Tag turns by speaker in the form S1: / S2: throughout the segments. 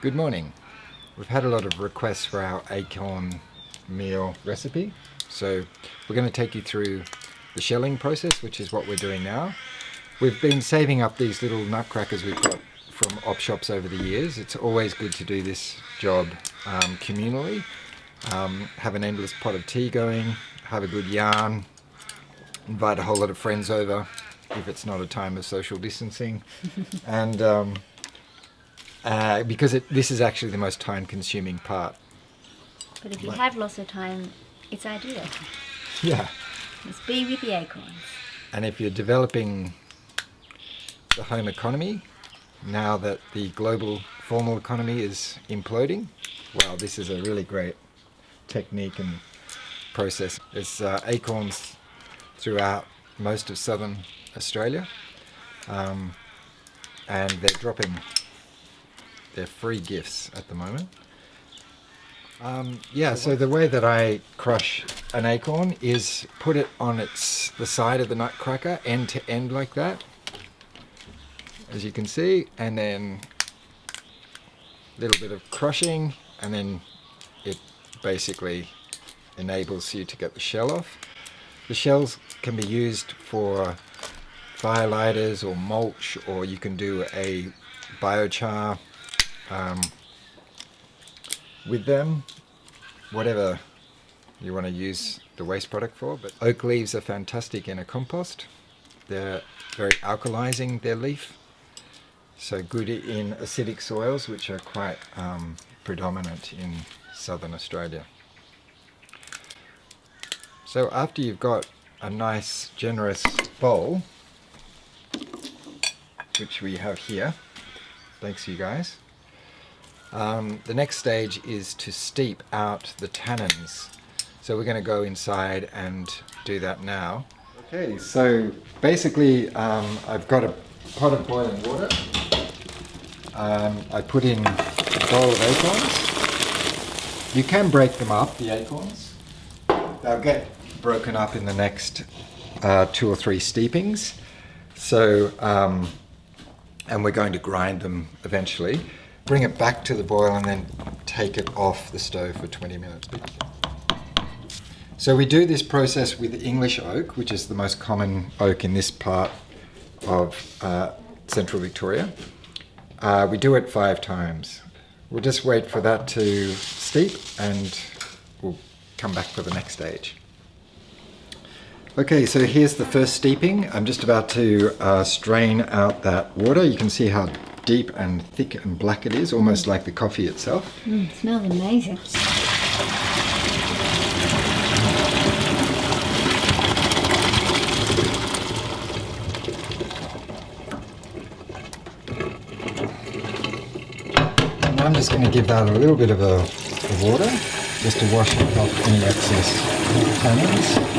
S1: Good morning. We've had a lot of requests for our acorn meal recipe, so we're going to take you through the shelling process, which is what we're doing now. We've been saving up these little nutcrackers we've got from op shops over the years. It's always good to do this job communally. Have an endless pot of tea going, have a good yarn, invite a whole lot of friends over if it's not a time of social distancing, and because this is actually the most time-consuming part.
S2: But if you have lots of time, it's ideal.
S1: Yeah.
S2: Let's be with the acorns.
S1: And if you're developing the home economy, now that the global formal economy is imploding, well, this is a really great technique and process. There's acorns throughout most of southern Australia, and they're dropping. They're free gifts at the moment. So the way that I crush an acorn is put it on the side of the nutcracker, end to end like that, as you can see, and then a little bit of crushing, and then it basically enables you to get the shell off. The shells can be used for fire lighters or mulch, or you can do a biochar with them, whatever you want to use the waste product for. But oak leaves are fantastic in a compost. They're very alkalizing, their leaf, so good in acidic soils, which are quite predominant in southern Australia. So after you've got a nice generous bowl, which we have here, thanks you guys, the next stage is to steep out the tannins. So we're going to go inside and do that now. Okay, so basically I've got a pot of boiling water. I put in a bowl of acorns. You can break them up, the acorns. They'll get broken up in the next 2 or 3 steepings. So, and we're going to grind them eventually. Bring it back to the boil and then take it off the stove for 20 minutes. So we do this process with English oak, which is the most common oak in this part of central Victoria. We do it 5 times. We'll just wait for that to steep and we'll come back for the next stage. Okay, so here's the first steeping. I'm just about to strain out that water. You can see how deep and thick and black it is, almost like the coffee itself.
S2: It smells amazing.
S1: And I'm just going to give that a little bit of water, just to wash off any excess tannins.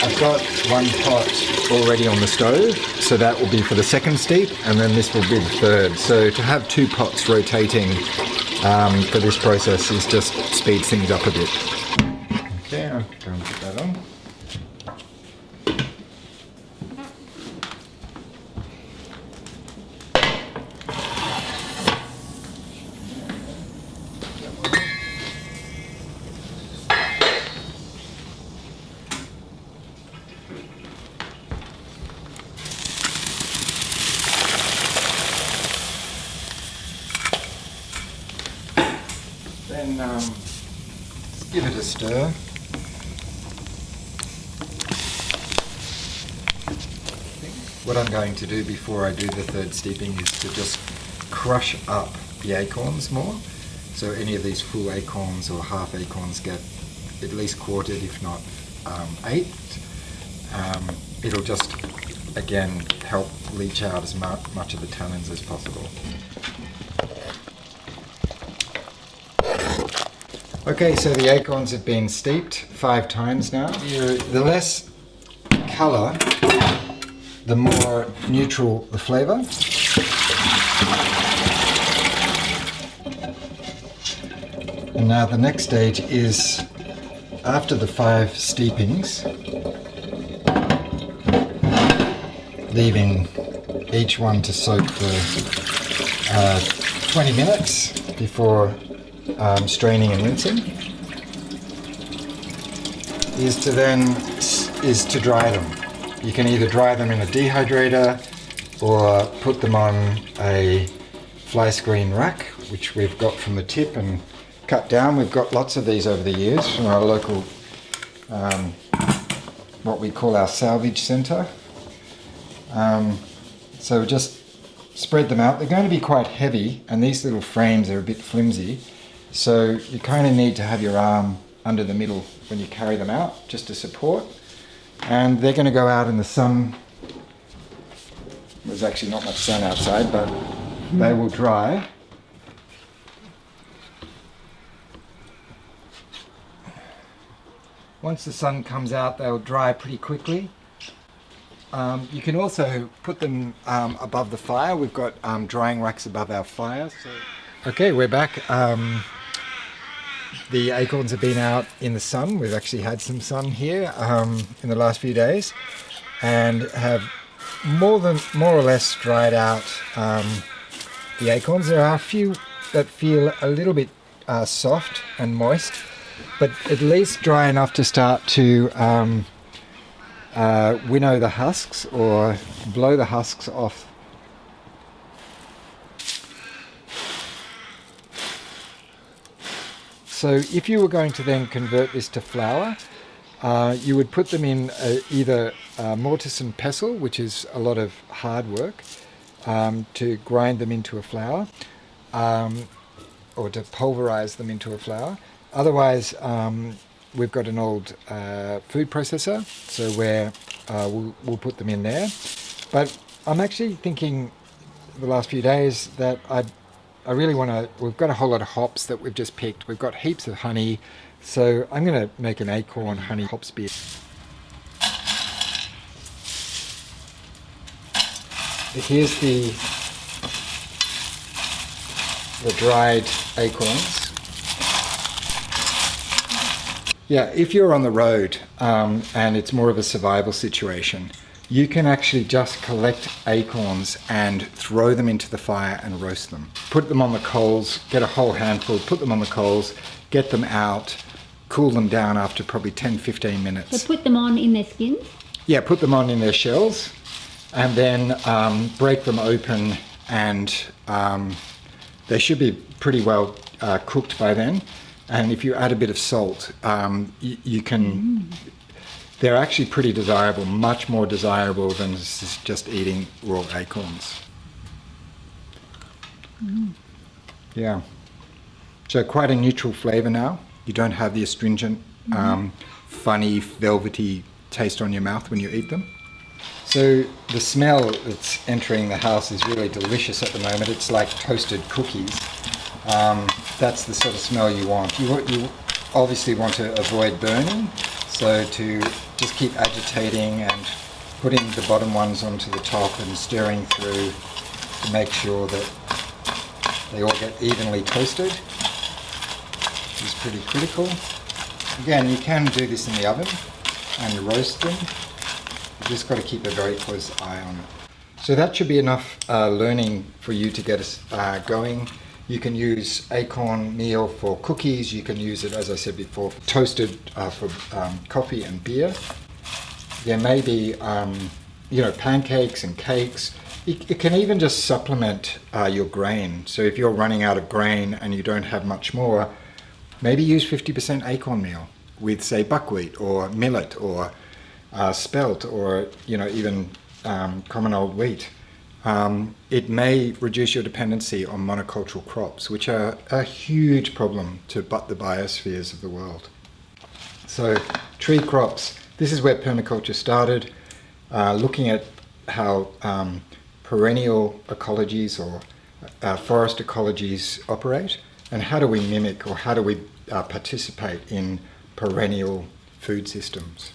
S1: I've got one pot already on the stove, so that will be for the second steep, and then this will be the third. So to have 2 pots rotating for this process is just speeds things up a bit. Okay, I'm going to put that on. Then just give it a stir. What I'm going to do before I do the third steeping is to just crush up the acorns more. So any of these full acorns or half acorns get at least quartered, if not eighth. It'll just, again, help leach out as much of the tannins as possible. Okay, so the acorns have been steeped 5 times now. The less colour, the more neutral the flavour. And now the next stage is, after the 5 steepings, leaving each one to soak for 20 minutes before straining and rinsing, is to dry them. You can either dry them in a dehydrator or put them on a fly screen rack, which we've got from the tip and cut down. We've got lots of these over the years from our local, what we call our salvage centre. So just spread them out. They're going to be quite heavy, and these little frames are a bit flimsy, so you kind of need to have your arm under the middle when you carry them out, just to support. And they're going to go out in the sun. There's actually not much sun outside, but they will dry. Once the sun comes out, they'll dry pretty quickly. You can also put them above the fire. We've got drying racks above our fire. Okay, we're back. The acorns have been out in the sun. We've actually had some sun here in the last few days, and have more or less dried out the acorns. There are a few that feel a little bit soft and moist, but at least dry enough to start to winnow the husks or blow the husks off. So if you were going to then convert this to flour, you would put them in either mortise and pestle, which is a lot of hard work, to grind them into a flour, or to pulverize them into a flour. Otherwise, we've got an old food processor, so we'll put them in there. But I'm actually thinking the last few days that I really want to, we've got a whole lot of hops that we've just picked. We've got heaps of honey, so I'm going to make an acorn honey hops beer. Here's the dried acorns. Yeah, if you're on the road and it's more of a survival situation, you can actually just collect acorns and throw them into the fire and roast them. Put them on the coals, get a whole handful, put them on the coals, get them out, cool them down after probably 10-15 minutes.
S2: So put them on in their skins?
S1: Yeah, put them on in their shells, and then break them open, and they should be pretty well cooked by then. And if you add a bit of salt, you can... They're actually pretty desirable, much more desirable than just eating raw acorns. Yeah. So quite a neutral flavour now. You don't have the astringent, funny, velvety taste on your mouth when you eat them. So the smell that's entering the house is really delicious at the moment. It's like toasted cookies. That's the sort of smell you want. You obviously want to avoid burning, so to just keep agitating and putting the bottom ones onto the top and stirring through to make sure that they all get evenly toasted is pretty critical. Again, you can do this in the oven and roast them. You've just got to keep a very close eye on it. So that should be enough learning for you to get us going. You can use acorn meal for cookies. You can use it, as I said before, toasted for coffee and beer. There may be, pancakes and cakes. It can even just supplement your grain. So if you're running out of grain and you don't have much more, maybe use 50% acorn meal with, say, buckwheat or millet or spelt or, even common old wheat. It may reduce your dependency on monocultural crops, which are a huge problem to the biospheres of the world. So tree crops, this is where permaculture started, looking at how perennial ecologies or forest ecologies operate, and how do we mimic or how do we participate in perennial food systems.